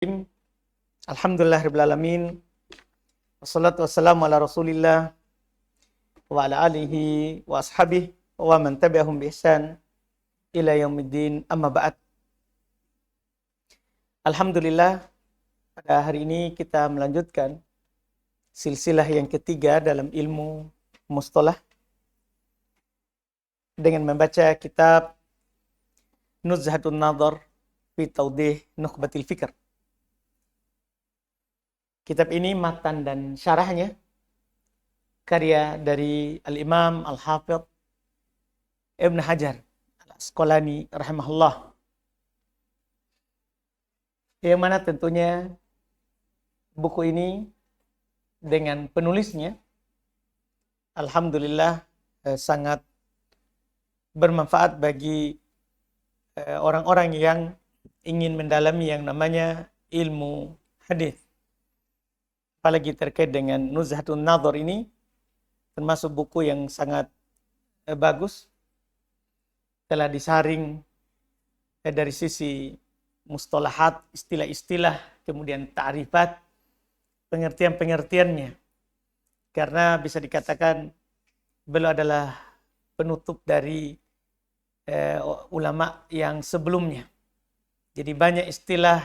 Alhamdulillahirrahmanirrahim. Wassalatu wassalamu ala rasulillah wa ala alihi wa ashabihi wa man tabi'ahum bi ihsan ila yaumiddin, amma ba'd. Alhamdulillah, pada hari ini kita melanjutkan silsilah yang ketiga dalam ilmu mustalah dengan membaca kitab Nuzhatun Nadhar fi Tawdih Nukhbatil Fikr. Kitab ini matan dan syarahnya karya dari Al-Imam Al-Hafidh Ibn Hajar Al-Asqalani rahimahullah, yang mana tentunya buku ini dengan penulisnya alhamdulillah sangat bermanfaat bagi orang-orang yang ingin mendalami yang namanya ilmu hadis. Apalagi terkait dengan Nuzhatun Nadhar ini, termasuk buku yang sangat bagus, telah disaring dari sisi mustalahat, istilah-istilah, kemudian ta'rifat, pengertian-pengertiannya. Karena bisa dikatakan beliau adalah penutup dari ulama yang sebelumnya. Jadi banyak istilah,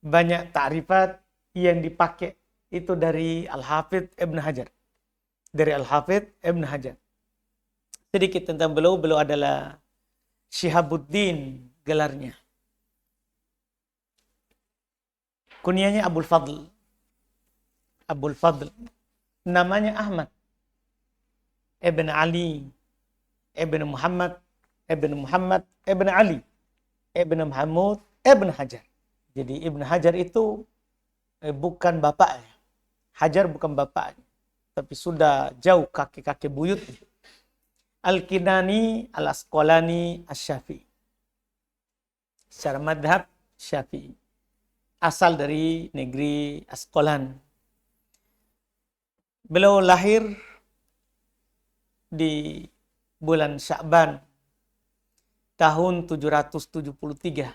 banyak ta'rifat yang dipakai itu dari Al-Hafidh Ibn Hajar. Dari Al-Hafidh Ibn Hajar. Sedikit tentang beliau adalah Syihabuddin gelarnya. Kunyanya Abul Fadl. Abul Fadl. Namanya Ahmad Ibn Ali Ibn Muhammad Ibn Ali Ibn Mahmud Ibn Hajar. Jadi Ibn Hajar itu bukan bapaknya. Hajar bukan bapaknya, tapi sudah jauh kakek-kakek buyutnya. Al-Kinani Al-Asqalani Asy-Syafi'i. Secara madhab Syafi'i. Asal dari negeri Asqalan. Beliau lahir di bulan Sya'ban tahun 773.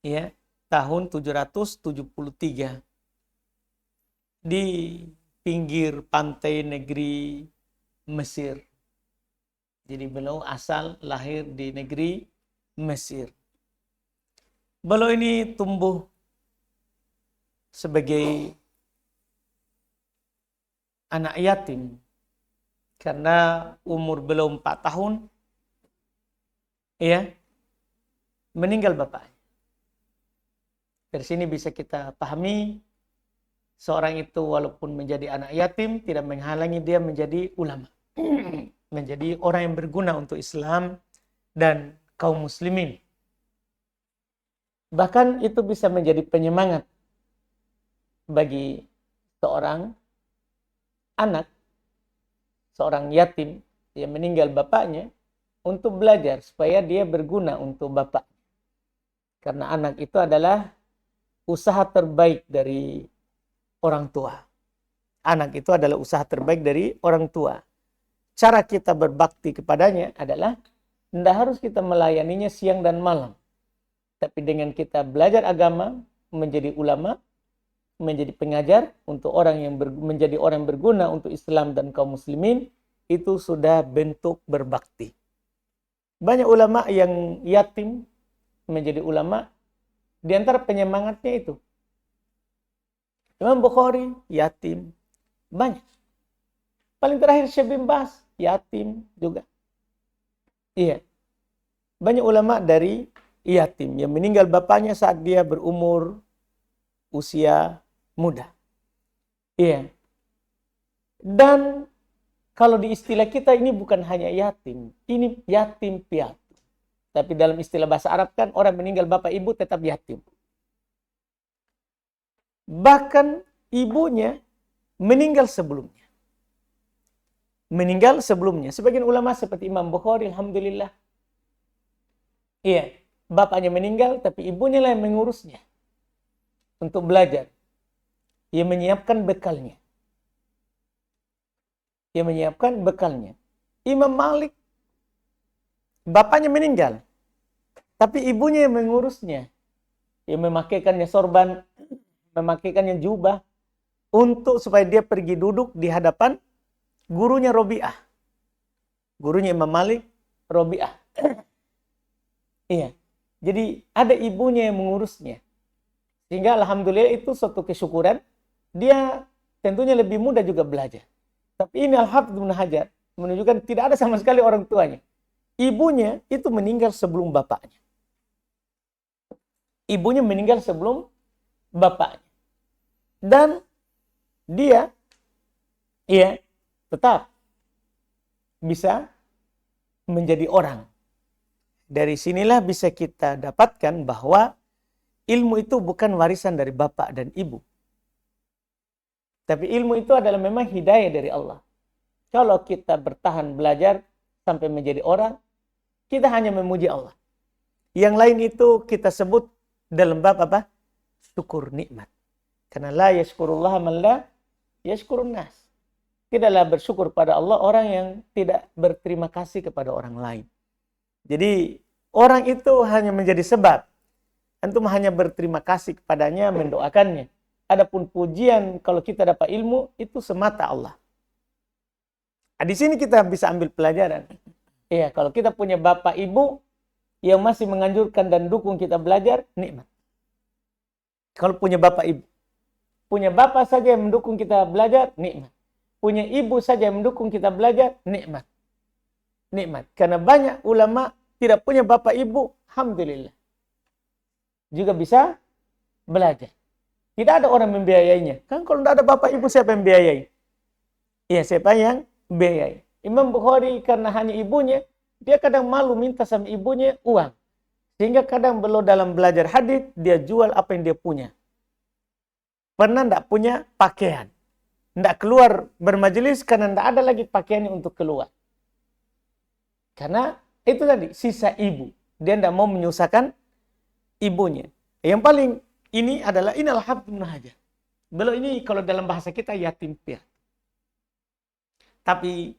Ya, tahun 773. Di pinggir pantai negeri Mesir. Jadi beliau asal lahir di negeri Mesir. Beliau ini tumbuh sebagai anak yatim karena umur beliau 4 tahun ya meninggal bapaknya. Dari sini bisa kita pahami seorang itu walaupun menjadi anak yatim tidak menghalangi dia menjadi ulama. Menjadi orang yang berguna untuk Islam dan kaum muslimin. Bahkan itu bisa menjadi penyemangat bagi seorang anak, seorang yatim yang meninggal bapaknya untuk belajar supaya dia berguna untuk bapak. Karena anak itu adalah usaha terbaik dari orang tua. Anak itu adalah usaha terbaik dari orang tua. Cara kita berbakti kepadanya adalah tidak harus kita melayaninya siang dan malam. Tapi dengan kita belajar agama, menjadi ulama, menjadi pengajar untuk orang yang menjadi orang yang berguna untuk Islam dan kaum muslimin, itu sudah bentuk berbakti. Banyak ulama yang yatim menjadi ulama, di antara penyemangatnya itu Imam Bukhari yatim, banyak. Paling terakhir Syekh bin Baz yatim juga. Iya. Banyak ulama dari yatim yang meninggal bapaknya saat dia berumur usia muda. Iya. Dan kalau di istilah kita ini bukan hanya yatim, ini yatim piatu. Tapi dalam istilah bahasa Arab kan orang meninggal bapak ibu tetap yatim. Bahkan ibunya meninggal sebelumnya. Meninggal sebelumnya. Sebagian ulama seperti Imam Bukhari, alhamdulillah. Iya, bapaknya meninggal tapi ibunya lah yang mengurusnya. Untuk belajar. Ia menyiapkan bekalnya. Imam Malik, bapaknya meninggal. Tapi ibunya yang mengurusnya. yang memakaikannya sorban, memakaikannya jubah, untuk supaya dia pergi duduk di hadapan gurunya Robi'ah. Gurunya Imam Malik, Robi'ah. Iya. Jadi ada ibunya yang mengurusnya. Sehingga alhamdulillah itu suatu kesyukuran. Dia tentunya lebih mudah juga belajar. Tapi ini Al-Hafidz Ibnu Hajar menunjukkan tidak ada sama sekali orang tuanya. Ibunya itu meninggal sebelum bapaknya. Ibunya meninggal sebelum bapaknya. Dan dia tetap bisa menjadi orang. Dari sinilah bisa kita dapatkan bahwa ilmu itu bukan warisan dari bapak dan ibu. Tapi ilmu itu adalah memang hidayah dari Allah. Kalau kita bertahan belajar sampai menjadi orang, kita hanya memuji Allah. Yang lain itu kita sebut dalam bab apa? Syukur nikmat. Karena la yashkurullah man la yashkurun nas. Tidaklah bersyukur pada Allah orang yang tidak berterima kasih kepada orang lain. Jadi orang itu hanya menjadi sebab. Antum hanya berterima kasih kepadanya, mendoakannya. Adapun pujian kalau kita dapat ilmu itu semata Allah. Di sini kita bisa ambil pelajaran. Iya, kalau kita punya bapak ibu yang masih menganjurkan dan dukung kita belajar, nikmat. Kalau punya bapak ibu, punya bapak saja yang mendukung kita belajar, nikmat. Punya ibu saja yang mendukung kita belajar, nikmat. Nikmat. Karena banyak ulama tidak punya bapak ibu, alhamdulillah. Juga bisa belajar. Tidak ada orang membiayainya. Kan kalau tidak ada bapak ibu, siapa yang biayai? Iya, siapa yang biayai? Imam Bukhari karena hanya ibunya, dia kadang malu minta sama ibunya uang. Sehingga kadang belum dalam belajar hadis, dia jual apa yang dia punya. Pernah tidak punya pakaian. Tidak keluar bermajelis karena tidak ada lagi pakaiannya untuk keluar. Karena itu tadi, sisa ibu. Dia tidak mau menyusahkan ibunya. Yang paling ini adalah Al-Hafidz Ibnu Hajar. Beliau ini kalau dalam bahasa kita yatim piatu. Tapi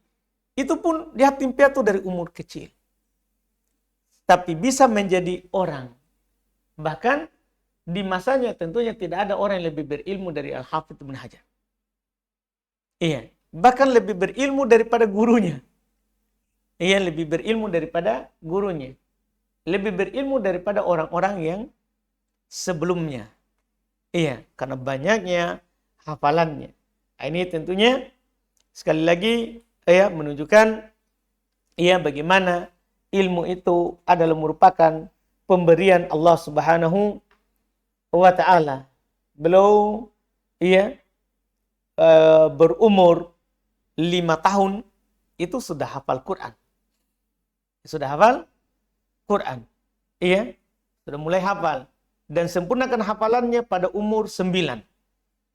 itu pun yatim piatu dari umur kecil. Tapi bisa menjadi orang. Bahkan di masanya tentunya tidak ada orang yang lebih berilmu dari Al-Hafidz Ibnu Hajar. Iya, bahkan lebih berilmu daripada gurunya. Iya, lebih berilmu daripada gurunya. Lebih berilmu daripada orang-orang yang sebelumnya. Iya, karena banyaknya hafalannya. Ini tentunya sekali lagi menunjukkan bagaimana ilmu itu adalah merupakan pemberian Allah Subhanahu wa taala. Beliau berumur 5 tahun itu sudah hafal Quran. Sudah hafal Quran. Iya, sudah mulai hafal. Dan sempurnakan hafalannya pada umur 9.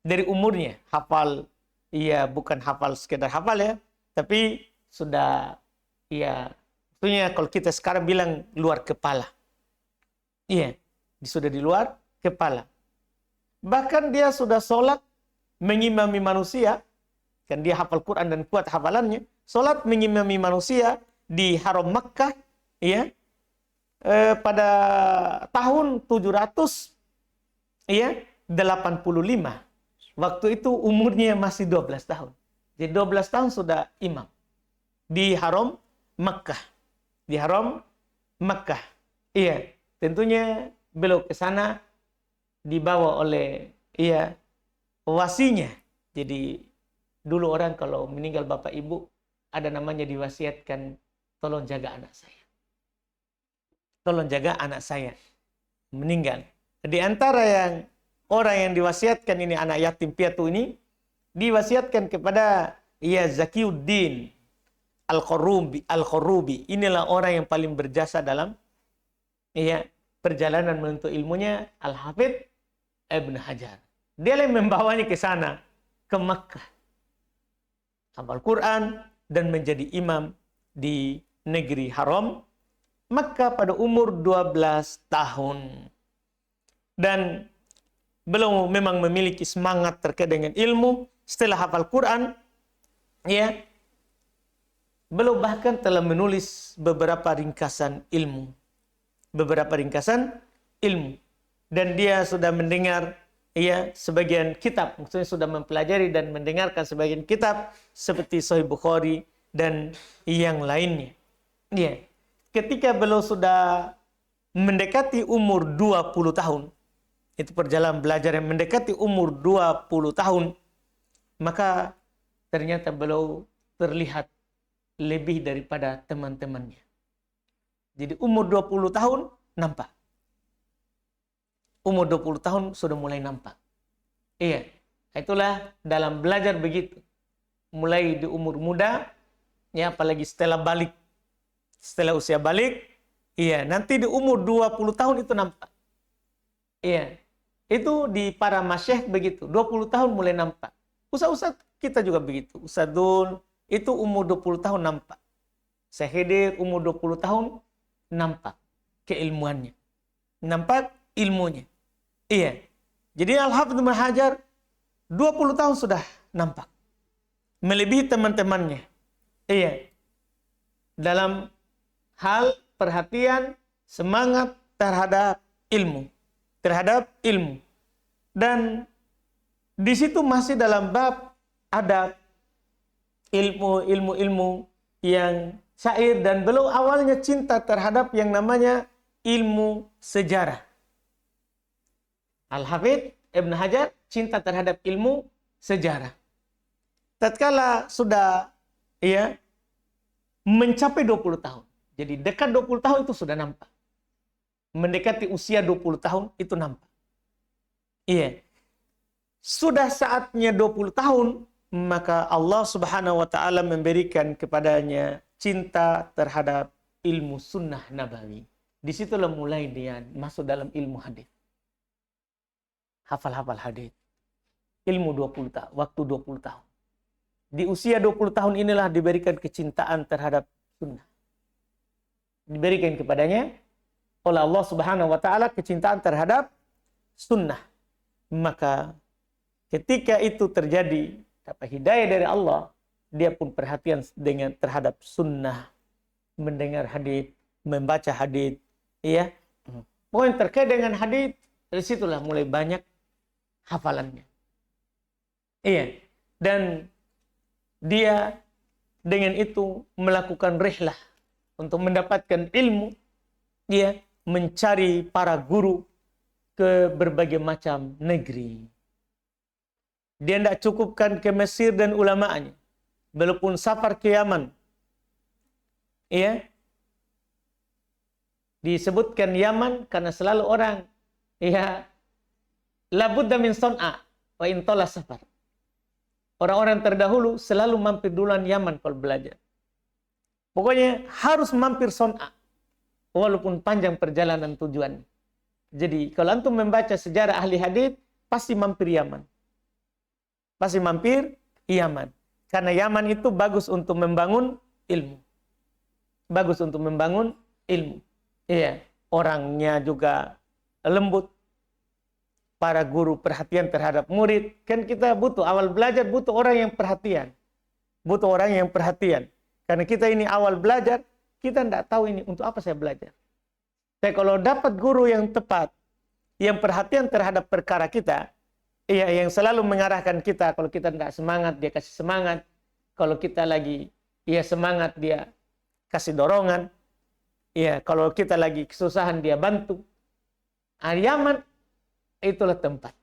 Dari umurnya hafal, bukan hafal sekedar hafal ya, tapi sudah maksudnya kalau kita sekarang bilang luar kepala. Iya, sudah di luar kepala. Bahkan dia sudah sholat mengimami manusia, kan dia hafal Quran dan kuat hafalannya, sholat mengimami manusia di Haram Makkah, pada tahun 785. Waktu itu umurnya masih 12 tahun. Jadi 12 tahun sudah imam di Haram Makkah. Di Haram Makkah. Iya, tentunya beliau ke sana dibawa oleh wasinya. Jadi dulu orang kalau meninggal bapak ibu ada namanya diwasiatkan, tolong jaga anak saya. Tolong jaga anak saya meninggal. Di antara yang orang yang diwasiatkan ini anak yatim piatu ini diwasiatkan kepada Zakiyuddin Al-Khurubi. Inilah orang yang paling berjasa dalam perjalanan menuntut ilmunya Al-Hafidz Ibnu Hajar. Dia yang membawanya ke sana, ke Makkah. Hafal Quran dan menjadi imam di negeri haram Makkah pada umur 12 tahun. Dan beliau memang memiliki semangat terkait dengan ilmu. Setelah hafal Quran, beliau bahkan telah menulis beberapa ringkasan ilmu. dan dia sudah mendengar ya sebagian kitab, maksudnya sudah mempelajari dan mendengarkan sebagian kitab seperti Sahih Bukhari dan yang lainnya. Ya, ketika beliau sudah mendekati umur 20 tahun, itu perjalanan belajar yang mendekati umur 20 tahun, maka ternyata beliau terlihat lebih daripada teman-temannya. Jadi umur 20 tahun nampak. Umur 20 tahun sudah mulai nampak. Iya, itulah dalam belajar begitu. Mulai di umur muda, ya apalagi setelah balik. Setelah usia balik, iya, nanti di umur 20 tahun itu nampak. Iya, itu di para masyayikh begitu. 20 tahun mulai nampak. Ustaz-ustaz kita juga begitu. Ustadzul itu umur 20 tahun nampak. Syekh Khidir umur 20 tahun nampak keilmuannya. Nampak ilmunya. Iya. Jadi Al-Hafidz Ibnu Hajar 20 tahun sudah nampak. Melebihi teman-temannya. Iya. Dalam hal perhatian, semangat terhadap ilmu. Terhadap ilmu. Dan di situ masih dalam bab adab, ilmu yang syair, dan beliau awalnya cinta terhadap yang namanya ilmu sejarah. Al-Hafidz Ibnu Hajar cinta terhadap ilmu sejarah. Tatkala sudah ya mencapai 20 tahun. Jadi dekat 20 tahun itu sudah nampak. Mendekati usia 20 tahun itu nampak. Iya. Sudah saatnya 20 tahun, maka Allah Subhanahu wa taala memberikan kepadanya cinta terhadap ilmu sunnah nabawi. Disitulah mulai dia masuk dalam ilmu hadis. Hafal-hafal hadis. Ilmu 20 tahun, waktu 20 tahun. Di usia 20 tahun inilah diberikan kecintaan terhadap sunnah. Diberikan kepadanya oleh Allah Subhanahu wa taala kecintaan terhadap sunnah. Maka ketika itu terjadi, dapat hidayah dari Allah, dia pun perhatian dengan terhadap sunnah, mendengar hadis, membaca hadis, ya. Pokoknya terkait dengan hadis, dari situlah mulai banyak hafalannya. Iya. Dan dia dengan itu melakukan rihlah untuk mendapatkan ilmu, dia mencari para guru ke berbagai macam negeri. Dia tidak cukupkan ke Mesir dan ulama'nya. Beliau pun safar ke Yaman. Ya. Disebutkan Yaman karena selalu orang ya labudda min son'a wa intola safar. Orang-orang terdahulu selalu mampir duluan Yaman kalau belajar. Pokoknya harus mampir Son'a walaupun panjang perjalanan tujuannya. Jadi kalau antum membaca sejarah ahli hadis pasti mampir Yaman. Pasti mampir Yaman. Karena Yaman itu bagus untuk membangun ilmu. Bagus untuk membangun ilmu. Iya, orangnya juga lembut. Para guru perhatian terhadap murid. Kan kita butuh, awal belajar butuh orang yang perhatian. Butuh orang yang perhatian. Karena kita ini awal belajar, kita tidak tahu ini untuk apa saya belajar. Tapi kalau dapat guru yang tepat, yang perhatian terhadap perkara kita, iya, yang selalu mengarahkan kita. Kalau kita tidak semangat, dia kasih semangat. Kalau kita lagi semangat, dia kasih dorongan. Iya, kalau kita lagi kesusahan, dia bantu. Yaman, itulah tempat.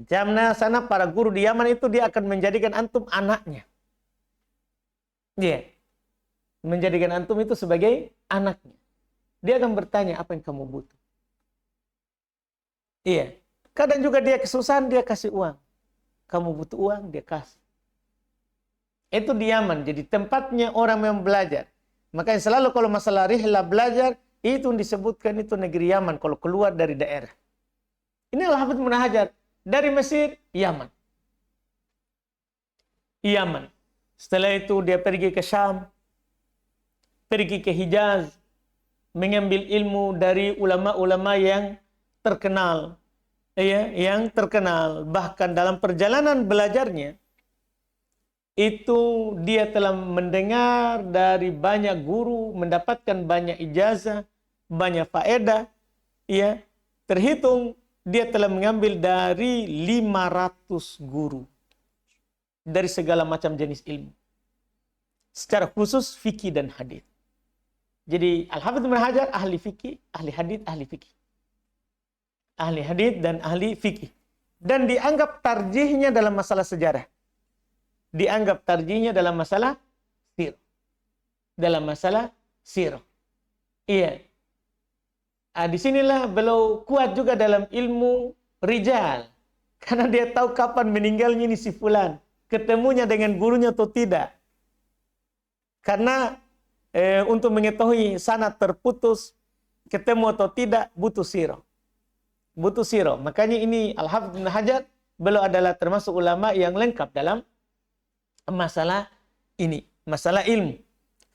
Jamna sana para guru di Yaman itu dia akan menjadikan antum anaknya. Iya. Menjadikan antum itu sebagai anaknya. Dia akan bertanya apa yang kamu butuh. Iya. Kadang juga dia kesusahan, dia kasih uang. Kamu butuh uang, dia kasih. Itu di Yaman. Jadi tempatnya orang yang belajar. Makanya selalu kalau masalah rihlah belajar, itu disebutkan itu negeri Yaman kalau keluar dari daerah. Ini Al-Hafidz Ibnu Hajar. Dari Mesir, Yaman. Yaman. Setelah itu dia pergi ke Syam. Pergi ke Hijaz. Mengambil ilmu dari ulama-ulama yang terkenal. Ya, yang terkenal. Bahkan dalam perjalanan belajarnya, itu dia telah mendengar dari banyak guru, mendapatkan banyak ijazah, banyak faedah, ya, terhitung dia telah mengambil dari 500 guru dari segala macam jenis ilmu. Secara khusus fikih dan hadis. Jadi Al-Hafidz Ibnu Hajar ahli fikih, ahli hadis, ahli fikih. Ahli hadis dan ahli fikih. Dan dianggap tarjihnya dalam masalah sejarah. Dianggap tarjihnya dalam masalah sirah. Dalam masalah sirah. Iya. Disinilah beliau kuat juga dalam ilmu rijal. Karena dia tahu kapan meninggalnya ini si fulan. Ketemunya dengan gurunya atau tidak. Karena untuk mengetahui sanad terputus, ketemu atau tidak, butuh sirah. Butuh sirah. Makanya ini Al-Hafidz Ibnu Hajar, beliau adalah termasuk ulama yang lengkap dalam masalah ini. Masalah ilmu.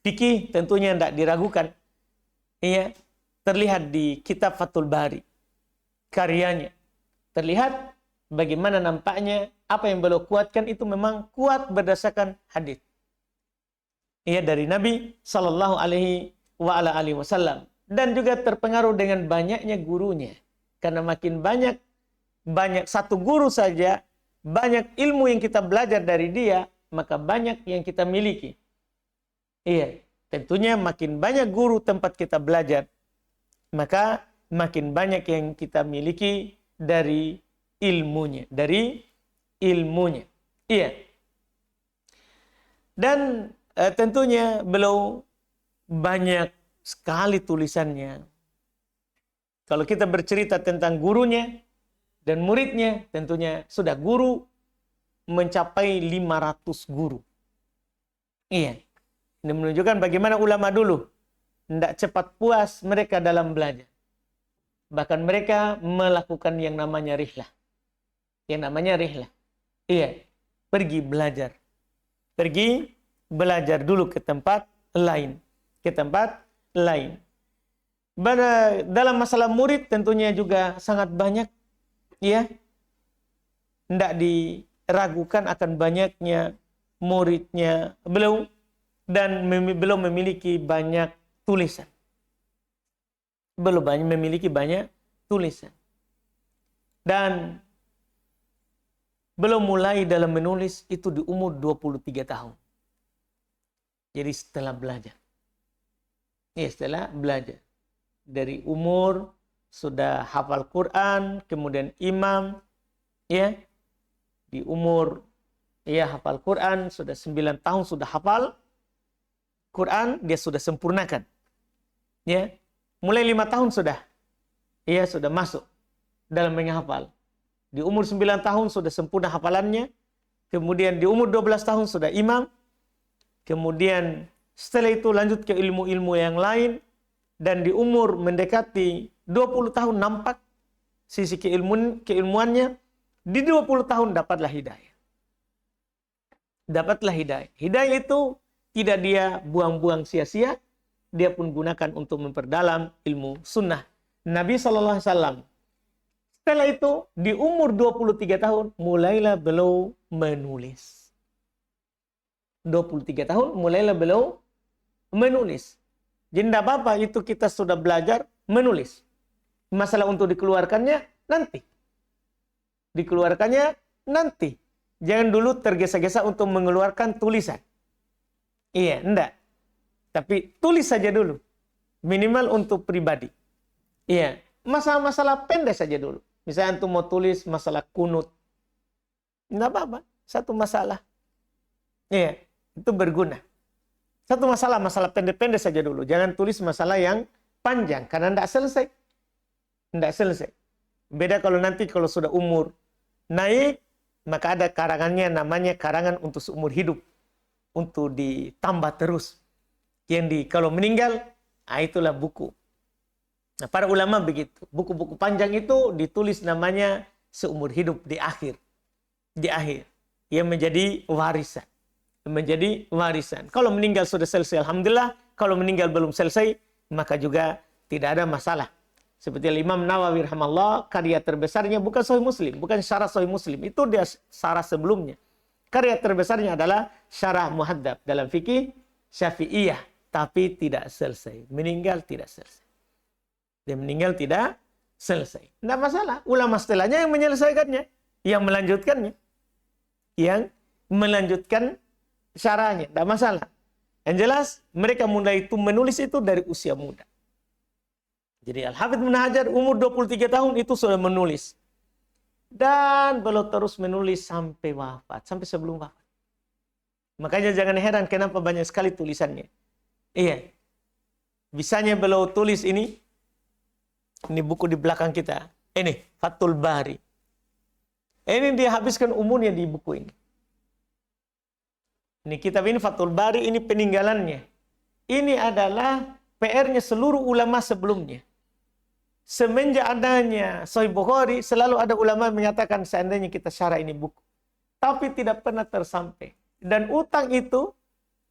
Fikih tentunya tidak diragukan. Iya, terlihat di kitab Fathul Bari. Karyanya. Terlihat bagaimana nampaknya apa yang beliau kuatkan itu memang kuat berdasarkan hadis. Iya, dari Nabi Sallallahu Alaihi Wasallam. Dan juga terpengaruh dengan banyaknya gurunya. Karena makin banyak satu guru saja, banyak ilmu yang kita belajar dari dia, maka banyak yang kita miliki. Iya, tentunya makin banyak guru tempat kita belajar, maka makin banyak yang kita miliki dari ilmunya. Iya. Dan tentunya beliau banyak sekali tulisannya. Kalau kita bercerita tentang gurunya dan muridnya, tentunya sudah guru mencapai 500 guru. Iya. Ini menunjukkan bagaimana ulama dulu tidak cepat puas mereka dalam belajar. Bahkan mereka melakukan yang namanya rihlah. Yang namanya rihlah. Iya. Pergi belajar. Pergi belajar dulu ke tempat lain. Ke tempat lain. Dalam masalah murid tentunya juga sangat banyak. Ya. Tidak diragukan akan banyaknya muridnya beliau. Dan belum memiliki banyak tulisan. Belum memiliki banyak tulisan. Dan belum mulai dalam menulis itu di umur 23 tahun. Jadi setelah belajar. Ya, setelah belajar. Dari umur sudah hafal Quran, kemudian imam, ya. Di umur hafal Quran, sudah 9 tahun sudah hafal Quran, dia sudah sempurnakan. Ya. Mulai 5 tahun sudah masuk dalam menghafal. Di umur 9 tahun sudah sempurna hafalannya. Kemudian di umur 12 tahun sudah imam. Kemudian setelah itu lanjut ke ilmu-ilmu yang lain. Dan di umur mendekati 20 tahun nampak sisi keilmuannya. Di 20 tahun dapatlah hidayah. Dapatlah hidayah. Hidayah itu tidak dia buang-buang sia-sia. Dia pun gunakan untuk memperdalam ilmu sunnah Nabi SAW. Setelah itu, di umur 23 tahun, mulailah beliau menulis. 23 tahun, mulailah beliau menulis. Jadi tidak apa-apa, itu kita sudah belajar menulis. Masalah untuk dikeluarkannya, nanti. Dikeluarkannya, nanti. Jangan dulu tergesa-gesa untuk mengeluarkan tulisan. Iya, enggak. Tapi tulis saja dulu. Minimal untuk pribadi. Iya, masalah-masalah pendek saja dulu. Misalnya antum mau tulis masalah kunut. Enggak apa-apa, satu masalah. Iya, itu berguna. Satu masalah pendek-pendek saja dulu. Jangan tulis masalah yang panjang, karena enggak selesai. Enggak selesai. Beda kalau nanti kalau sudah umur naik, maka ada karangannya namanya karangan untuk seumur hidup. Untuk ditambah terus. Kalau meninggal, itulah buku. Nah, para ulama begitu. Buku-buku panjang itu ditulis namanya seumur hidup di akhir. Di akhir. Yang menjadi warisan. Menjadi warisan. Kalau meninggal sudah selesai, alhamdulillah. Kalau meninggal belum selesai, maka juga tidak ada masalah. Seperti Imam Nawawi rahimahullah, karya terbesarnya bukan Sahih Muslim, bukan syarah Sahih Muslim. Itu dia syarah sebelumnya. Karya terbesarnya adalah syarah Muhadzab dalam fikih Syafi'iyah, tapi tidak selesai. Meninggal tidak selesai. Dia meninggal tidak selesai. Tidak masalah. Ulama setelahnya yang menyelesaikannya, yang melanjutkannya, yang melanjutkan syarahnya. Tidak masalah. Yang jelas, mereka mulai itu menulis itu dari usia muda. Jadi Al-Hafidz Ibnu Hajar umur 23 tahun itu sudah menulis. Dan beliau terus menulis sampai wafat, sampai sebelum wafat. Makanya jangan heran kenapa banyak sekali tulisannya. Iya. Bisanya beliau tulis ini buku di belakang kita. Ini Fathul Bari. Ini dia habiskan umurnya di buku ini. Ini kitab ini Fathul Bari, ini peninggalannya. Ini adalah PR-nya seluruh ulama sebelumnya. Semenjak adanya Sahih Bukhari, selalu ada ulama menyatakan seandainya kita syarah ini buku. Tapi tidak pernah tersampai. Dan utang itu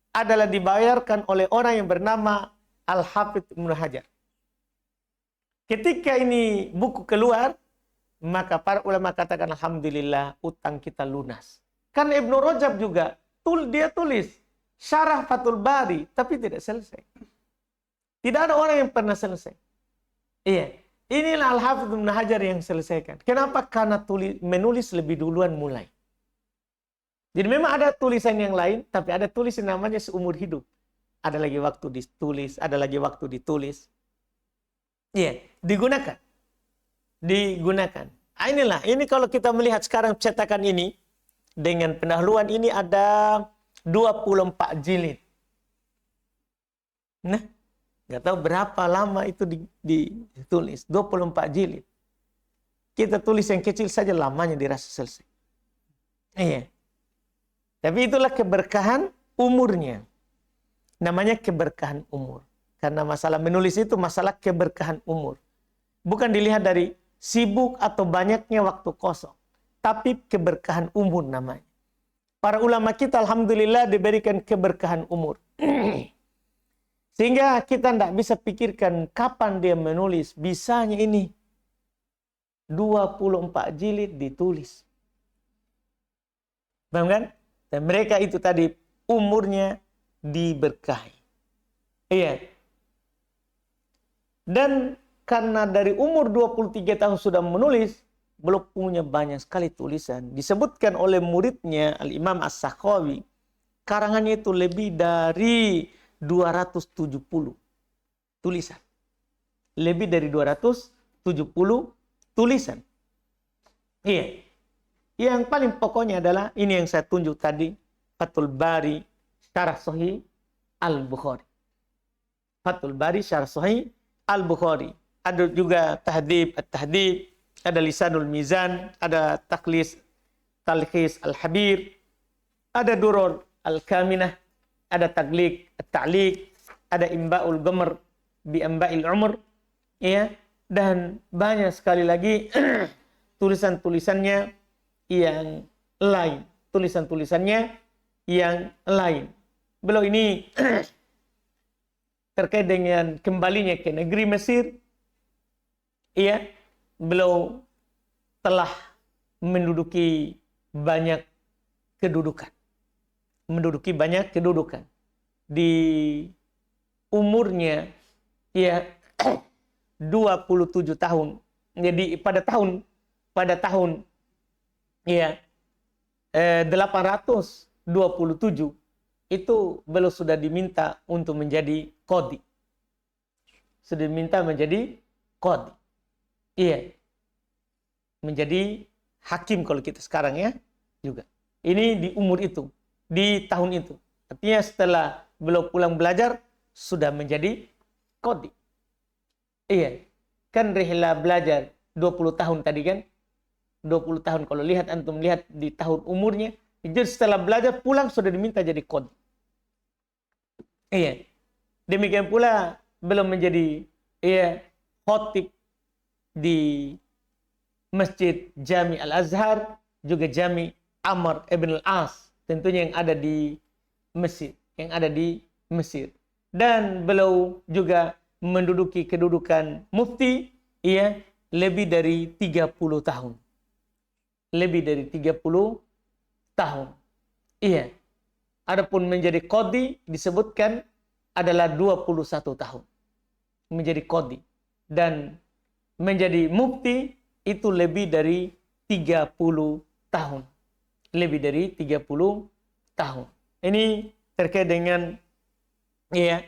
adalah dibayarkan oleh orang yang bernama Al-Hafidz Ibnu Hajar. Ketika ini buku keluar, maka para ulama katakan alhamdulillah utang kita lunas. Karena Ibnu Rajab juga dia tulis syarah Fathul Bari tapi tidak selesai. Tidak ada orang yang pernah selesai. Iya, inilah Al-Hafidz Ibnu Hajar yang selesaikan. Kenapa? Karena menulis lebih duluan mulai. Jadi memang ada tulisan yang lain, tapi ada tulisan namanya seumur hidup. Ada lagi waktu ditulis, ada lagi waktu ditulis. Iya, digunakan. Digunakan. Inilah, ini kalau kita melihat sekarang cetakan ini, dengan pendahuluan ini ada 24 jilid. Nah, nggak tahu berapa lama itu ditulis. 24 jilid. Kita tulis yang kecil saja lamanya dirasa selesai. Iya. Tapi itulah keberkahan umurnya. Namanya keberkahan umur. Karena masalah menulis itu masalah keberkahan umur. Bukan dilihat dari sibuk atau banyaknya waktu kosong. Tapi keberkahan umur namanya. Para ulama kita alhamdulillah diberikan keberkahan umur. Sehingga kita tidak bisa pikirkan kapan dia menulis. Bisanya ini 24 jilid ditulis. Paham kan? Dan mereka itu tadi umurnya diberkahi. Iya. Dan karena dari umur 23 tahun sudah menulis, belum punya banyak sekali tulisan. Disebutkan oleh muridnya Al-Imam As-Sakhawi, karangannya itu lebih dari 270 tulisan. Lebih dari 270 tulisan. Iya. Yang paling pokoknya adalah ini yang saya tunjuk tadi, Fathul Bari Syarah Sahih Al-Bukhari. Fathul Bari Syarah Sahih Al-Bukhari. Ada juga Tahdhib At-Tahdhib, ada Lisanul Mizan, ada Talkhis Al-Habir, ada Duror Al-Kaminah, ada Tagliq At-Ta'liq, ada Imba'ul Ghamr bi Amba'il Umr, ya, dan banyak sekali lagi tulisan-tulisannya yang lain, tulisan-tulisannya yang lain. Beliau ini terkait dengan kembalinya ke negeri Mesir, iya, beliau telah menduduki banyak kedudukan. Menduduki banyak kedudukan. Di umurnya, ya, 27 tahun. Jadi pada tahun ya 827 itu beliau sudah diminta untuk menjadi qadhi. Sudah diminta menjadi qadhi. Iya. Menjadi hakim kalau kita sekarang ya juga. Ini di umur itu, di tahun itu. Artinya setelah beliau pulang belajar sudah menjadi qadhi. Iya. Kan rihla belajar 20 tahun tadi kan? 20 tahun kalau lihat antum lihat di tahun umurnya, jadi setelah belajar pulang sudah diminta jadi qadhi. Iya. Demikian pula belum menjadi khatib di Masjid Jami Al-Azhar, juga Jami Amr ibn al-As, tentunya yang ada di Mesir, Dan beliau juga menduduki kedudukan mufti lebih dari 30 tahun. Lebih dari 30 tahun. Iya. Adapun menjadi qadhi disebutkan adalah 21 tahun. Menjadi qadhi. Dan menjadi mufti itu lebih dari 30 tahun. Lebih dari 30 tahun. Ini terkait dengan ya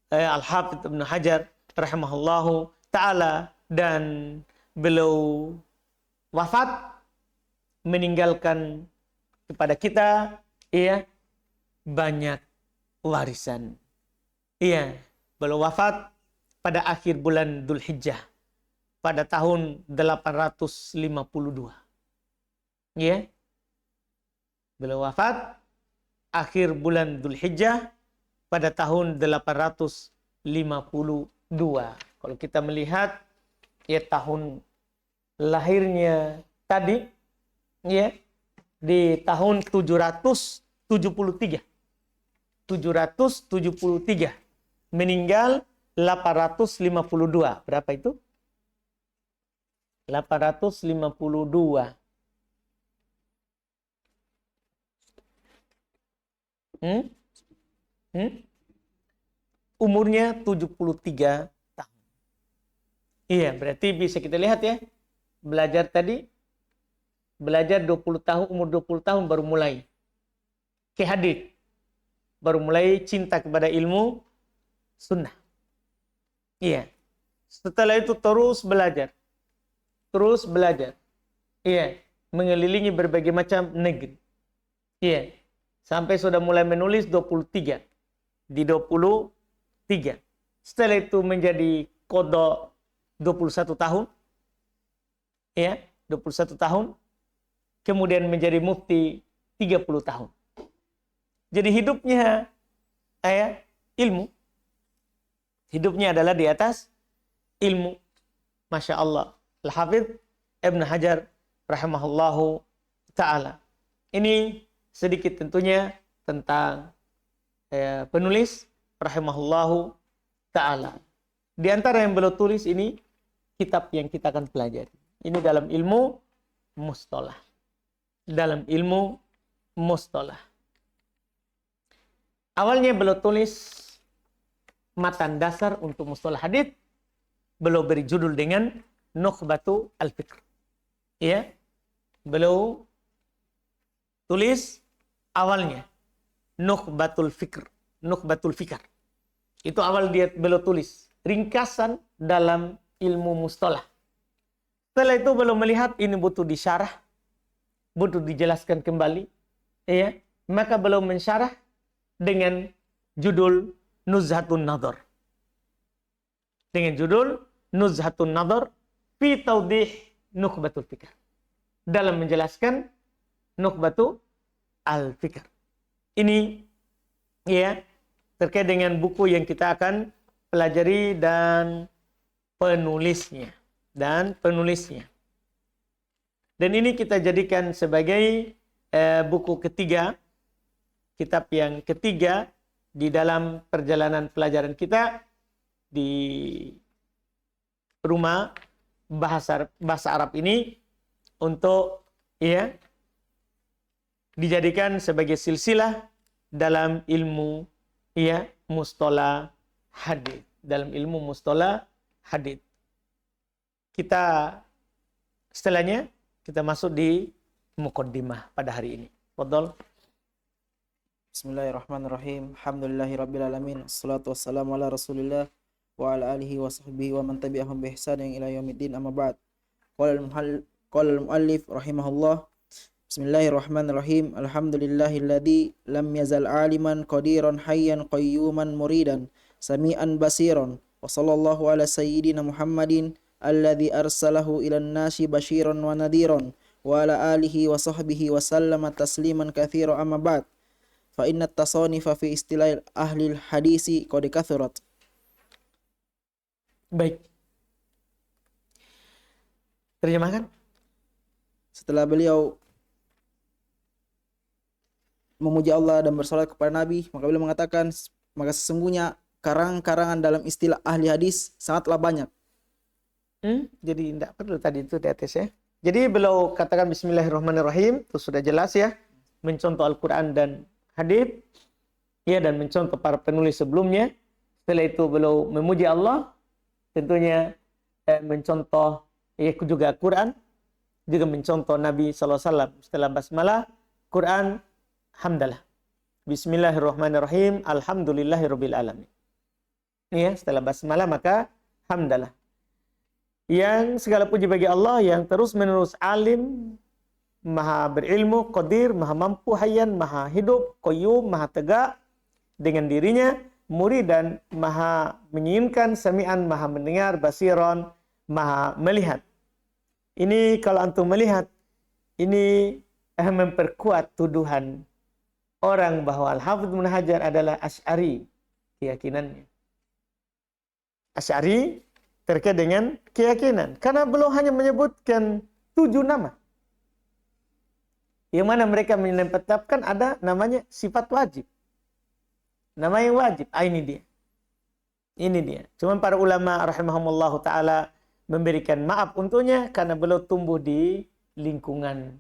Al-Hafidz Ibnu Hajar rahimahullahu taala, dan beliau wafat meninggalkan kepada kita ya banyak warisan. Iya, beliau wafat pada akhir bulan Dzulhijjah pada tahun 852. Ya. Beliau wafat akhir bulan Dzulhijjah pada tahun 852. Kalau kita melihat ya tahun lahirnya tadi ya di tahun 773. 773. Meninggal 852. Berapa itu? 852. Umurnya 73 tahun. Iya, berarti bisa kita lihat ya. Belajar tadi, belajar 20 tahun, umur 20 tahun baru mulai ke hadits. Baru mulai cinta kepada ilmu sunnah. Iya. Setelah itu terus belajar. Terus belajar. Iya. Mengelilingi berbagai macam negeri. Iya. Sampai sudah mulai menulis 23. Di 23. Setelah itu menjadi qadha 21 tahun. Iya. 21 tahun. Kemudian menjadi mufti 30 tahun. Jadi hidupnya ilmu. Hidupnya adalah di atas ilmu. Masya Allah. Al-Hafidz Ibnu Hajar rahimahullahu ta'ala. Ini sedikit tentunya tentang penulis rahimahullahu ta'ala. Di antara yang beliau tulis ini, kitab yang kita akan pelajari. Ini dalam ilmu mustalah. Dalam ilmu mustalah. Awalnya beliau tulis matan dasar untuk mustalah hadits. Beliau beri judul dengan Nukhbatu al-Fikr. Ya. Beliau tulis awalnya Nukhbatul Fikr. Nukhbatul Fikr. Itu awal beliau tulis. Ringkasan dalam ilmu mustalah. Setelah itu beliau melihat ini butuh disyarah. Butuh dijelaskan kembali. Ya. Maka beliau mensyarah dengan judul Nuzhatun Nadhar. Dengan judul Nuzhatun Nadhar fi taudih Nukhbatul Fikr. Dalam menjelaskan Nukhbatu al-Fikr. Ini ya terkait dengan buku yang kita akan pelajari dan penulisnya. Dan ini kita jadikan sebagai buku ketiga, kitab yang ketiga di dalam perjalanan pelajaran kita di rumah bahasa Arab ini, untuk ya dijadikan sebagai silsilah dalam ilmu ya mustalah hadits. Dalam ilmu mustalah hadits. Setelahnya kita masuk di muqaddimah pada hari ini. Fadhal. Bismillahirrahmanirrahim. Alhamdulillahirabbil alamin. Wassalatu wassalamu ala Rasulillah wa ala alihi wa sahbihi wa man tabi'ahum bi ihsanin ila yaumiddin, amma ba'd. Qala al-muallif rahimahullah. Bismillahirrahmanirrahim. Alhamdulillahilladzi lam yazal aliman qadiran hayyan qayyuman muridan sami'an basiran. Wa sallallahu ala sayyidina Muhammadin alladzi arsalahu ilan nasi basyiran wa nadhiran wa ala alihi wa sahbihi wa sallama tasliman katsiran, amma ba'd. Fa inna at-tasanifa fi istilah ahli al-hadisi qad kathurat. Baik. Terjemahkan. Setelah beliau memuji Allah dan bersalawat kepada Nabi, maka beliau mengatakan, maka sesungguhnya karangan-karangan dalam istilah ahli hadis sangatlah banyak. Jadi tidak perlu tadi itu di atas ya. Jadi beliau katakan Bismillahirrahmanirrahim, itu sudah jelas ya, mencontoh Al-Quran dan hadis, ya, dan mencontoh para penulis sebelumnya. Setelah itu beliau memuji Allah, tentunya mencontoh juga Quran, juga mencontoh Nabi SAW. Setelah basmalah, Quran, hamdalah. Bismillahirrahmanirrahim, alhamdulillahirabbil alamin. Ya, setelah basmalah maka hamdalah. Yang segala puji bagi Allah yang terus-menerus alim, maha berilmu, qadir, maha mampu, hayyan, maha hidup, qayyum, maha tegak dengan dirinya, murid dan maha menginginkan, sami'an, maha mendengar, basiron, maha melihat. Ini kalau antum melihat, ini memperkuat tuduhan orang bahwa Al-Hafidz Ibnu Hajar adalah Asy'ari keyakinannya. Asy'ari terkait dengan keyakinan. Karena beliau hanya menyebutkan 7 nama. Yang mana mereka menetapkan ada namanya sifat wajib. Nama yang wajib. Ini dia. Ini dia. Cuma para ulama rahimahumullah ta'ala memberikan maaf untuknya karena beliau tumbuh di lingkungan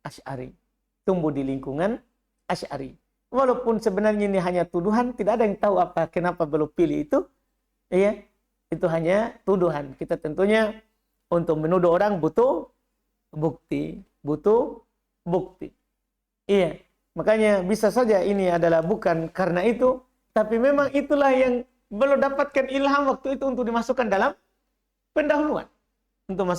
Asy'ari. Tumbuh di lingkungan Asy'ari. Walaupun sebenarnya ini hanya tuduhan, tidak ada yang tahu kenapa beliau pilih itu. Itu hanya tuduhan. Kita tentunya untuk menuduh orang butuh bukti. Makanya bisa saja ini adalah bukan karena itu, tapi memang itulah yang belum dapatkan ilham waktu itu untuk dimasukkan dalam pendahuluan. Untuk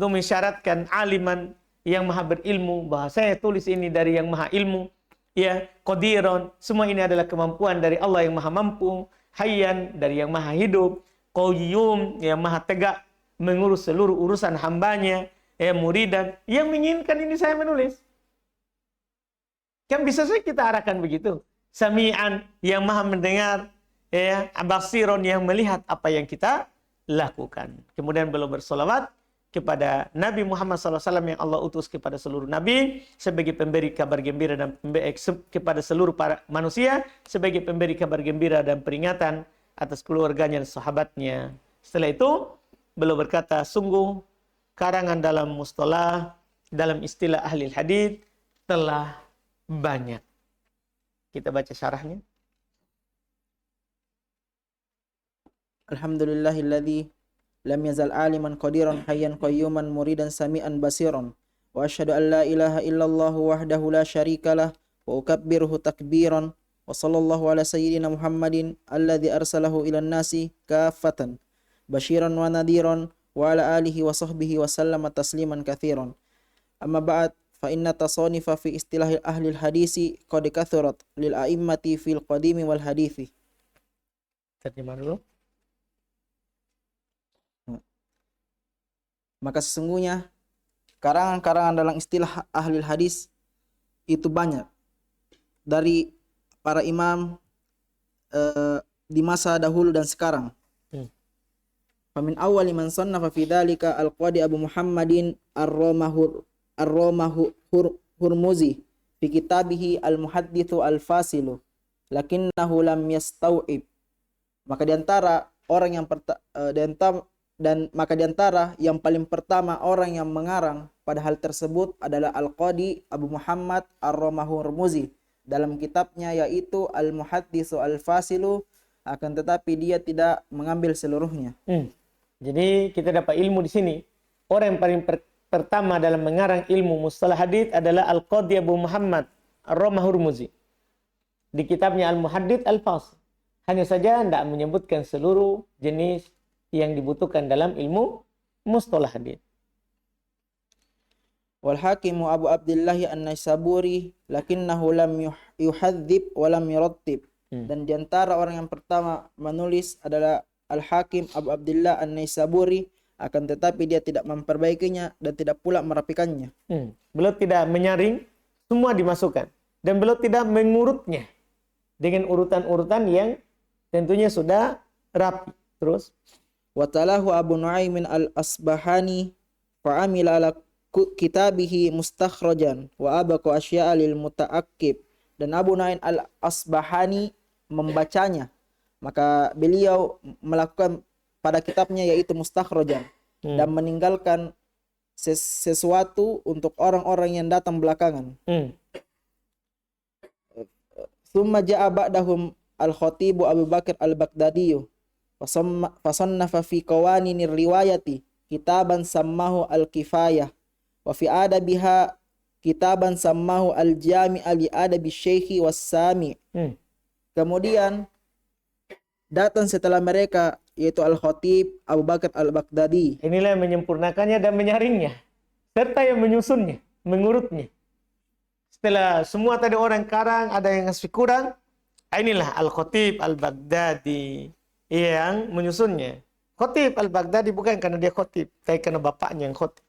mensyaratkan aliman yang maha berilmu, bahwa saya tulis ini dari yang maha ilmu. Qadiron, semua ini adalah kemampuan dari Allah yang maha mampu. Hayyan, dari yang maha hidup. Qayyum, yang maha tegak mengurus seluruh urusan hambanya. Muridan, yang menginginkan ini saya menulis. Kan bisa saja kita arahkan begitu. Sami'an, yang maha mendengar. Basiron, yang melihat apa yang kita lakukan. Kemudian beliau bersolawat kepada Nabi Muhammad SAW yang Allah utus kepada seluruh Nabi sebagai pemberi kabar gembira dan kepada seluruh para manusia sebagai pemberi kabar gembira dan peringatan atas keluarganya dan sahabatnya. Setelah itu beliau berkata, sungguh karangan dalam mustalah, dalam istilah ahli hadits telah banyak. Kita baca syarahnya. Alhamdulillahilladzi lam yazal aliman qadiran hayyan qayyuman muridan sami'an basiran wa asyhadu an la ilaha illallah wahdahu la syarikalah wa ukabbiruhu takbiran wa sallallahu ala sayyidina Muhammadin alladzi arsalahu ilan nasi kaffatan basyiran wa nadhiran wa ala alihi wa sahbihi wa sallama tasliman katsiran. Amma ba'd, fa inna tasanifa fi istilahi ahli hadisi qad kathurat lil a'immati fil qadimi wal hadithi. Terjemah dulu. Maka sesungguhnya karangan-karangan dalam istilah ahli hadis itu banyak dari para imam di masa dahulu dan sekarang. Famin awwali man sannafa fi dzalika al-Qadi Abu Muhammadin Hurmuzi fi kitabihi Al-Muhadditsu Al-Fasilu lakinnahu lam yastau'ib. Maka di antara orang yang di antara yang paling pertama orang yang mengarang pada hal tersebut adalah Al-Qadi Abu Muhammad Ar-Romahurmuzi dalam kitabnya yaitu Al-Muhadditsu Al-Fasilu, akan tetapi dia tidak mengambil seluruhnya. Jadi kita dapat ilmu di sini. Orang yang paling pertama dalam mengarang ilmu mustalah hadits adalah Al-Qadi Abu Muhammad Ar-Romahurmuzi di kitabnya Al-Muhaddits Al-Fasil. Hanya saja tidak menyebutkan seluruh jenis yang dibutuhkan dalam ilmu mustalah hadits. Wal hakimu Abu Abdullah An-Naisaburi lakinnahu lam yuhadzib wa lam yurattib. Dan di antara orang yang pertama menulis adalah Al-Hakim Abu Abdullah An-Naisaburi, akan tetapi dia tidak memperbaikinya dan tidak pula merapikannya. Beliau tidak menyaring, semua dimasukkan, dan beliau tidak mengurutnya dengan urutan-urutan yang tentunya sudah rapi. Terus Watalahu Abu Nuaimin Al-Asbahani fa'amila ala kitabihi mustakhrajan wa abaqa asya'a lil muta'aqqib. Dan Abu Nuaim Al-Asbahani membacanya, maka beliau melakukan pada kitabnya yaitu mustakhrajan dan meninggalkan sesuatu untuk orang-orang yang datang belakangan. Tsumma ja'a ba'dahum Al-Khatib Abu Bakar Al-Baghdadi fasannafa fi qawaninir riwayati kitaban sammahu al-kifayah wa fi adabiha kitaban sammahu al-jami'a li adabi syekhi was-sami. Kemudian datang setelah mereka yaitu Al-Khatib Abu Bakar Al-Baghdadi. Inilah yang menyempurnakannya dan menyaringnya, serta yang menyusunnya, mengurutnya. Setelah semua tadi orang karang, ada yang ngasih kurang, inilah Al-Khatib Al-Baghdadi yang menyusunnya. Khatib Al-Baghdadi bukan karena dia khatib, tapi karena bapaknya yang khatib.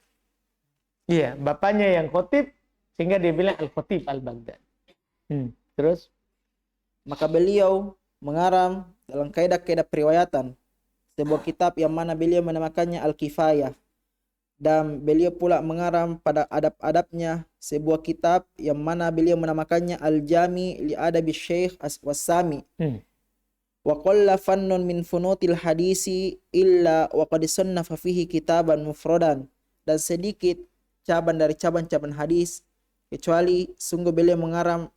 Iya, bapaknya yang khatib, sehingga dia bilang Al-Khatib Al-Baghdadi. Terus? Maka beliau mengarang dalam kaidah-kaidah periwayatan sebuah kitab yang mana beliau menamakannya Al-Kifayah, dan beliau pula mengarang pada adab-adabnya sebuah kitab yang mana beliau menamakannya Al-Jami li Adabi Syekh Was-Sami. Wa qalla fannun min funutil hadisi illa wa qad sannafa fihi kitaban mufradan, dan sedikit cabang dari cabang-cabang hadis kecuali sungguh beliau mengarang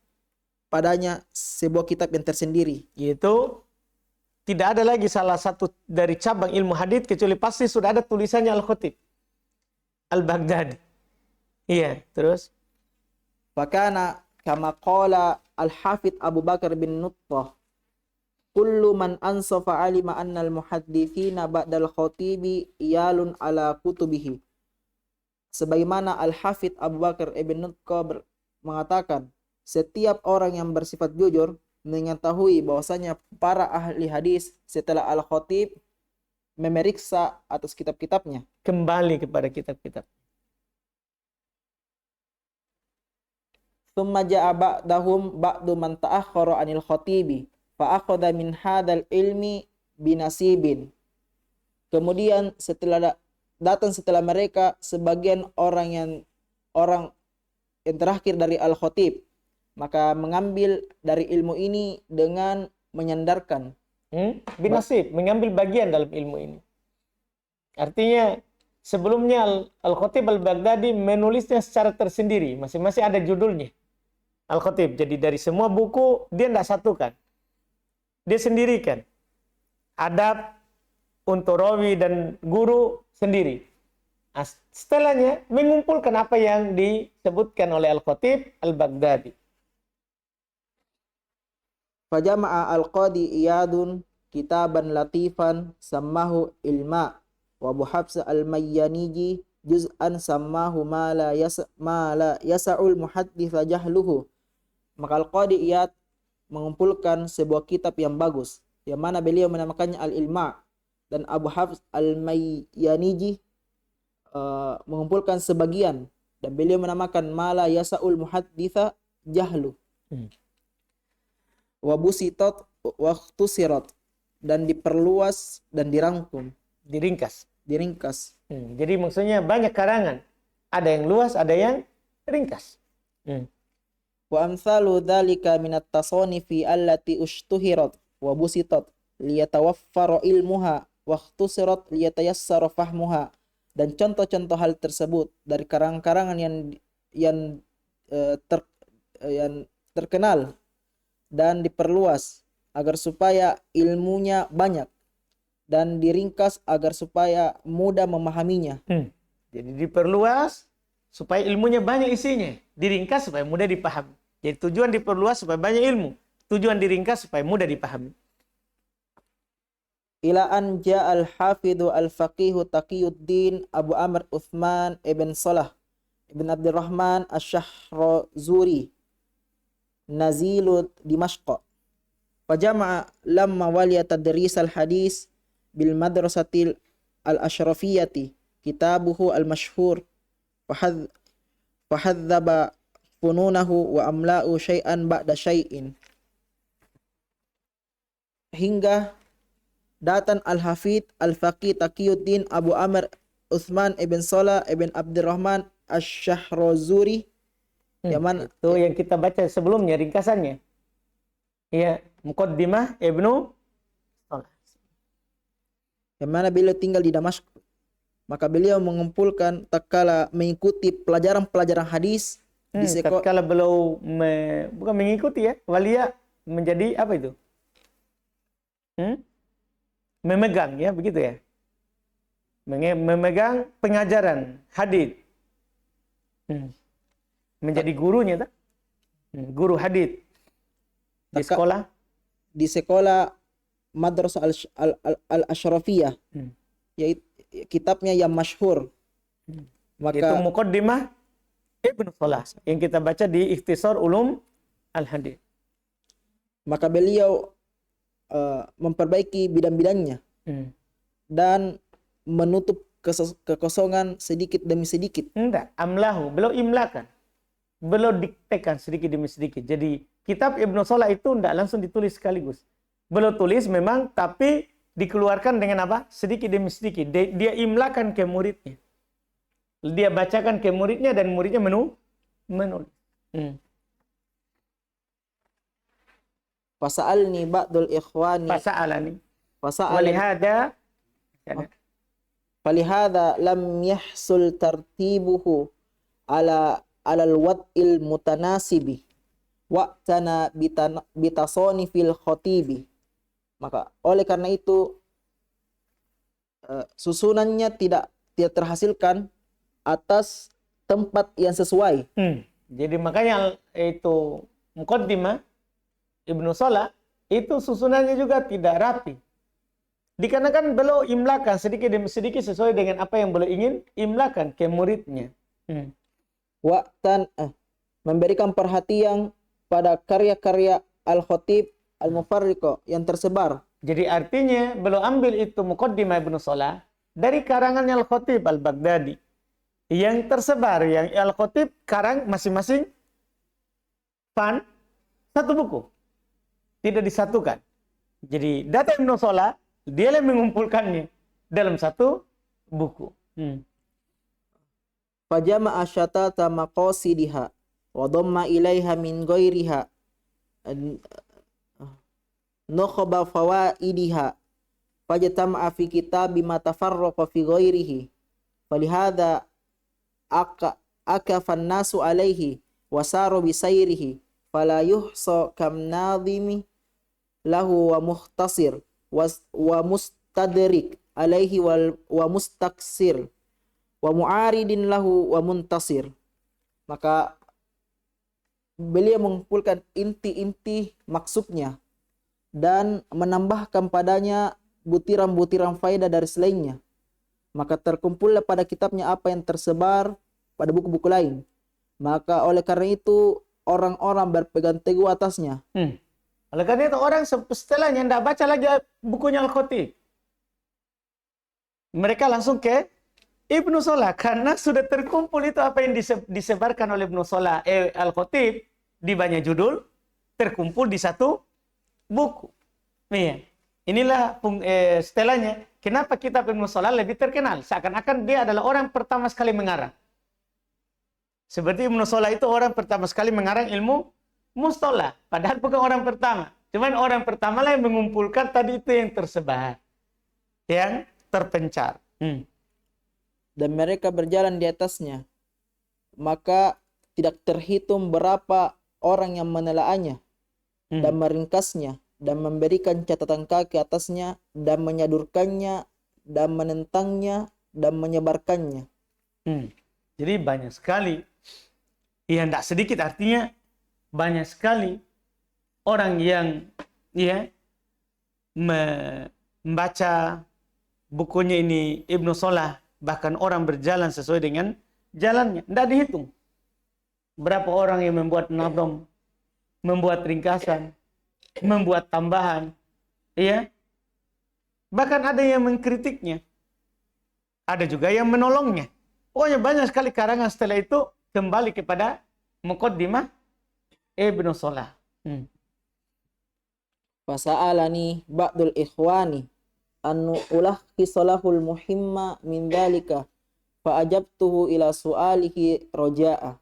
padanya sebuah kitab yang tersendiri, yaitu tidak ada lagi salah satu dari cabang ilmu hadis kecuali pasti sudah ada tulisannya Al-Khatib Al-Baghdadi. Iya, terus fakana kama qala Al-Hafidh Abu Bakar bin Nuttah, kullu man ansafa alima anna al-muhaddithina ba'dal khatibi iyalun ala kutubihi. Sebagaimana Al-Hafidh Abu Bakar ibn Nuttah mengatakan, setiap orang yang bersifat jujur mengetahui bahwasanya para ahli hadis setelah Al-Khatib memeriksa atas kitab-kitabnya, kembali kepada kitab-kitab. Tsumma ja'a ba'dahum ba'du man ta'akhkhara 'anil khatibi fa akhadha min hadzal ilmi binasibin. Kemudian setelah mereka sebagian orang yang terakhir dari Al-Khatib, maka mengambil dari ilmu ini dengan menyandarkan. Binasib, mengambil bagian dalam ilmu ini. Artinya sebelumnya Al-Khatib Al-Baghdadi menulisnya secara tersendiri, masing-masing ada judulnya. Al-Khatib, jadi dari semua buku dia tidak satukan, dia sendirikan. Adab untuk rawi dan guru sendiri. Setelahnya mengumpulkan apa yang disebutkan oleh Al-Khatib Al-Baghdadi. Fajama'a al-Qadi Iyadun kitaban latifan sammahu ilma wa Abu Hafs al-Mayyaniji juz'an sammahu ma la yasa'ul muhadditha jahluhu. Maka Al-Qadi Iyad mengumpulkan sebuah kitab yang bagus yang mana beliau menamakannya Al-Ilma, dan Abu Hafs al-Mayyaniji mengumpulkan sebagian dan beliau menamakan ma la yasa'ul muhadditha jahlu. Wa busitat wa ikhtusirat, dan diperluas dan dirangkum, diringkas. Jadi maksudnya banyak karangan, ada yang luas, ada yang ringkas. Wa amsalu dzalika minat tasanifi allati ushtuhirat wa busitat liyatawaffara ilmuha wa ikhtusirat liyatayassara fahmuha, dan contoh-contoh hal tersebut dari karangan-karangan yang terkenal dan diperluas agar supaya ilmunya banyak, dan diringkas agar supaya mudah memahaminya. Jadi diperluas supaya ilmunya banyak isinya, diringkas supaya mudah dipahami. Jadi tujuan diperluas supaya banyak ilmu, tujuan diringkas supaya mudah dipahami. Ila an ja'al hafidhu al-faqihu Taqiyuddin Abu Amr Uthman ibn Salah ibn Abdurrahman Asy-Syahrazuri nazilu Dimashq. Fajama'a lamma waliya tadris al-hadis bil madrasatil al-ashrafiyati kitabuhu al-mashhur fahadzaba fununahu wa amla'u syai'an ba'da syai'in. Hingga datang Al-Hafidh Al-Faqih Taqiyuddin Abu Amr Uthman ibn Salah ibn Abdurrahman Asy-Syahrazuri, yang mana itu yang kita baca sebelumnya ringkasannya. Ya, Muqaddimah Ibnu Salah. Yang mana beliau tinggal di Damashq. Maka beliau mengumpulkan tatkala mengikuti pelajaran-pelajaran hadis di sekolah. Tatkala beliau bukan mengikuti ya, walia menjadi apa itu? memegang, ya begitu ya, memegang pengajaran hadis, menjadi gurunya, tak? Guru hadis di sekolah. Di sekolah Madrasah Al-Ashrafiyah, yaitu kitabnya yang masyhur. Itu Maka Muqaddimah Ibnu Salah yang kita baca di Ikhtisar Ulum Al-Hadis. maka beliau memperbaiki bidang-bidangnya dan menutup kekosongan sedikit demi sedikit. Enggak, amlahu, beliau imlakan. Beliau diktekan sedikit demi sedikit. Jadi kitab Ibnu Salah itu enggak langsung ditulis sekaligus. Beliau tulis memang, tapi dikeluarkan dengan apa? Sedikit demi sedikit. Dia imlakan ke muridnya. Dia bacakan ke muridnya dan muridnya menulis. Fasa'alni ba'dul ikhwani Fasa'alani. fasa'alani Walihada. falihada lam yahsul tartibuhu alal wad'il mutanasibi wa'tana bitasonifil khotibi. Maka oleh karena itu susunannya tidak terhasilkan atas tempat yang sesuai. Jadi makanya itu Muqaddimah Ibnu Salah itu susunannya juga tidak rapi. Dikarenakan beliau imlakan sedikit demi sedikit sesuai dengan apa yang beliau ingin imlakan ke muridnya. Memberikan perhatian pada karya-karya Al-Khatib Al-Mufarriqah yang tersebar. Jadi artinya beliau ambil itu Muqaddimah Ibnu Salah dari karangan Al-Khatib Al-Baghdadi yang tersebar, yang Al-Khatib karang masing-masing satu buku. Tidak disatukan. Jadi data Ibnu Salah dia yang mengumpulkannya dalam satu buku. Fajama'a syatata maqasidiha wa dhamma ilaiha min ghairiha nukhba fawaidiha fajtama'a fi kitabi ma tafarraqa fi ghairihi falihada akafan nasu alaihi wasaru bisairihi fala yuhsa kam nadhimi lahu wa mukhtasir wa mustadrik alaihi wa mustaksir wa mu'aridin lahu wa muntasir. Maka beliau mengumpulkan inti-inti maksudnya dan menambahkan padanya butiran-butiran faedah dari selainnya. Maka terkumpullah pada kitabnya apa yang tersebar pada buku-buku lain. Maka oleh karena itu orang-orang berpegang teguh atasnya. Oleh karena itu orang setelahnya tidak baca lagi bukunya Al-Khatib. Mereka langsung ke Ibnu Salah karena sudah terkumpul itu apa yang disebarkan oleh Ibnu Salah Al-Khatib di banyak judul terkumpul di satu buku. Iya. Inilah setelahnya kenapa kitab Ibnu Salah lebih terkenal, seakan-akan dia adalah orang pertama sekali mengarang. Seperti Ibnu Salah itu orang pertama sekali mengarang ilmu mustalah, padahal bukan orang pertama. Cuman orang pertama lah yang mengumpulkan tadi itu yang tersebar, yang terpencar. Dan mereka berjalan di atasnya. Maka tidak terhitung berapa orang yang menelaahnya dan meringkasnya dan memberikan catatan kaki atasnya dan menyodorkannya dan menentangnya dan menyebarkannya. Jadi banyak sekali, ya tidak sedikit, artinya banyak sekali orang yang membaca bukunya ini Ibnu Salah, bahkan orang berjalan sesuai dengan jalannya. Tidak dihitung berapa orang yang membuat nadham, membuat ringkasan, membuat tambahan, bahkan ada yang mengkritiknya, ada juga yang menolongnya. Pokoknya banyak sekali karangan setelah itu kembali kepada Muqaddimah Ibnu Salah. Fasa'alani ba'dul ikhwani an ulahki salahul muhimma min dhalika fa ajabtuhu ila su'alihi roja'a.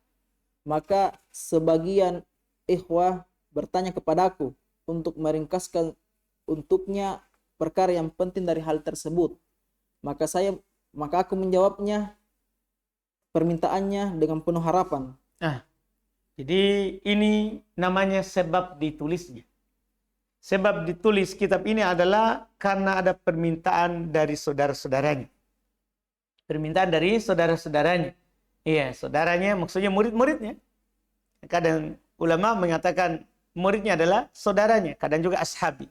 Maka sebagian ikhwah bertanya kepadaku untuk meringkaskan untuknya perkara yang penting dari hal tersebut. Maka aku menjawabnya permintaannya dengan penuh harapan. Jadi ini namanya sebab ditulisnya. sebab ditulis kitab ini adalah karena ada permintaan dari saudara-saudaranya. Permintaan dari saudara-saudaranya. Iya, saudaranya maksudnya murid-muridnya. Kadang ulama mengatakan muridnya adalah saudaranya, kadang juga ashabi,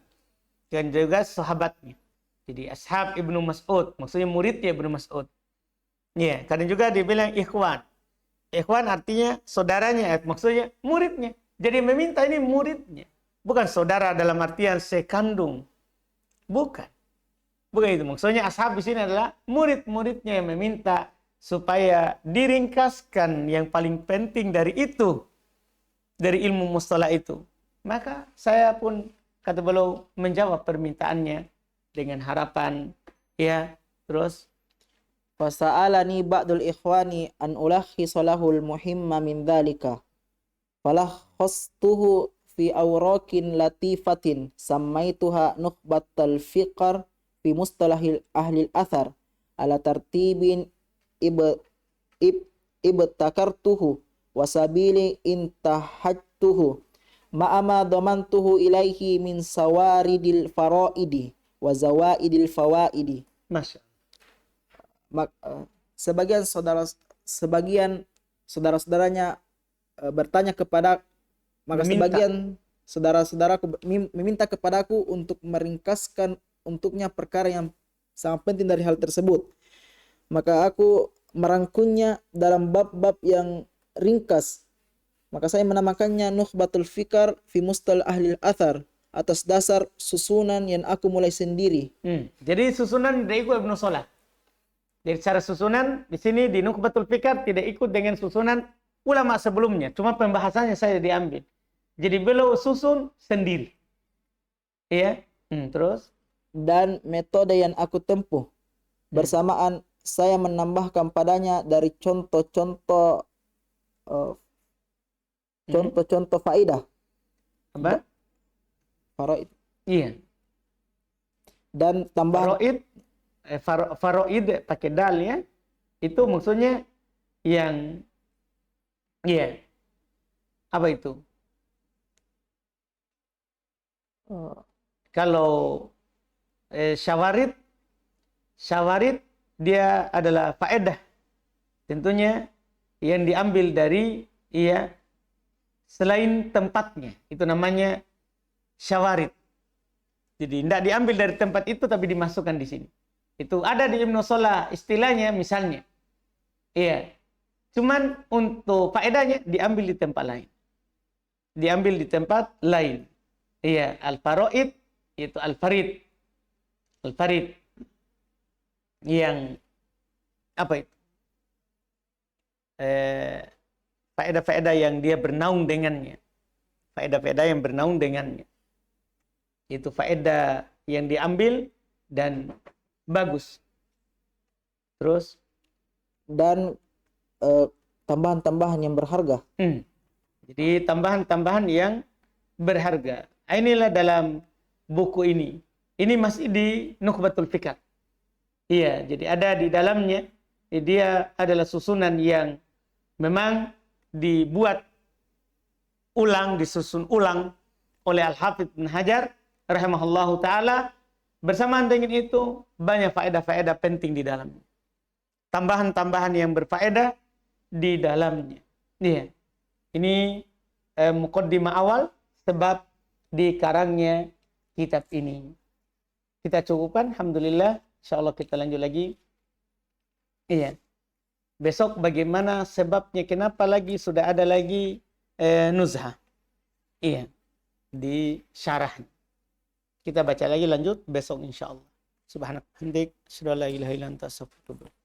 kadang juga sahabatnya. Jadi ashab Ibnu Mas'ud, maksudnya muridnya Ibnu Mas'ud. Iya, kadang juga dibilang ikhwan. Ikhwan artinya saudaranya, maksudnya muridnya. Jadi meminta ini muridnya. Bukan saudara dalam artian sekandung. Bukan. Bukan itu. Maksudnya ashab di sini adalah murid-muridnya yang meminta supaya diringkaskan yang paling penting dari itu. Dari ilmu mustalah itu. Maka saya pun, kata beliau, menjawab permintaannya dengan harapan, ya, terus Fasa'alani ba'dul ikhwani an ulakhisa lahul muhimma min dhalika. Falakhastuhu fi awrakin latifatin sammaituha nukhbatal fiqar fi mustalahil ahli al-athar ala tartibin ibtakartuhu wasabili intahajtuhu ma'ama dhamantuhu ilaihi min sawaridil faraidi wa zawaidil fawaidi. Masya Sebagian saudara-saudaranya bertanya kepada, maka Meminta. sebagian saudara-saudaraku meminta kepadaku untuk meringkaskan untuknya perkara yang sangat penting dari hal tersebut. Maka aku merangkumnya dalam bab-bab yang ringkas. Maka saya menamakannya Nukhbatul Fikar fi Mustalah Ahli Athar, atas dasar susunan yang aku mulai sendiri. Jadi susunan tidak ikut Ibnu Salah. Jadi secara susunan di sini di Nukhbatul Fikar tidak ikut dengan susunan ulama sebelumnya. Cuma pembahasannya saya diambil. Jadi beliau susun sendiri. Iya. Terus? Dan metode yang aku tempuh bersamaan saya menambahkan padanya dari contoh-contoh contoh-contoh faidah. Apa? Faraid. Iya. Dan tambahan Faraid pakai dal ya. Itu maksudnya yang iya. Apa itu? Kalau syawarid dia adalah faedah. Tentunya yang diambil dari selain tempatnya. Itu namanya syawarid. Jadi tidak diambil dari tempat itu tapi dimasukkan di sini. Itu ada di Ibnu Salah istilahnya misalnya. Iya. Cuman untuk faedahnya diambil di tempat lain. Diambil di tempat lain. Iya, al-faraid itu al-farid. Al-farid. Yang apa itu? Faedah-faedah yang dia bernaung dengannya. Faedah-faedah yang bernaung dengannya. Itu faedah yang diambil dan bagus. Terus dan tambahan-tambahan yang berharga. Jadi tambahan-tambahan yang berharga. Inilah dalam buku ini. Ini masih di Nukhbatul Fikar. Iya, jadi ada di dalamnya. Dia adalah susunan yang memang dibuat ulang, disusun ulang oleh Al-Hafidz Ibnu Hajar rahimahullahu ta'ala. Bersamaan dengan itu, banyak faedah-faedah penting di dalamnya. Tambahan-tambahan yang berfaedah di dalamnya. Iya. Ini muqaddimah awal sebab dikarangnya kitab ini. Kita cukupkan, alhamdulillah. Insyaallah kita lanjut lagi. Iya. Besok bagaimana sebabnya, kenapa lagi sudah ada lagi nuzhah. Iya. Di syarah. Kita baca lagi lanjut besok insyaallah. Subhanaka hamdik, asyhadu an la ilaha illa anta, astaghfiruka wa atubu ilaik.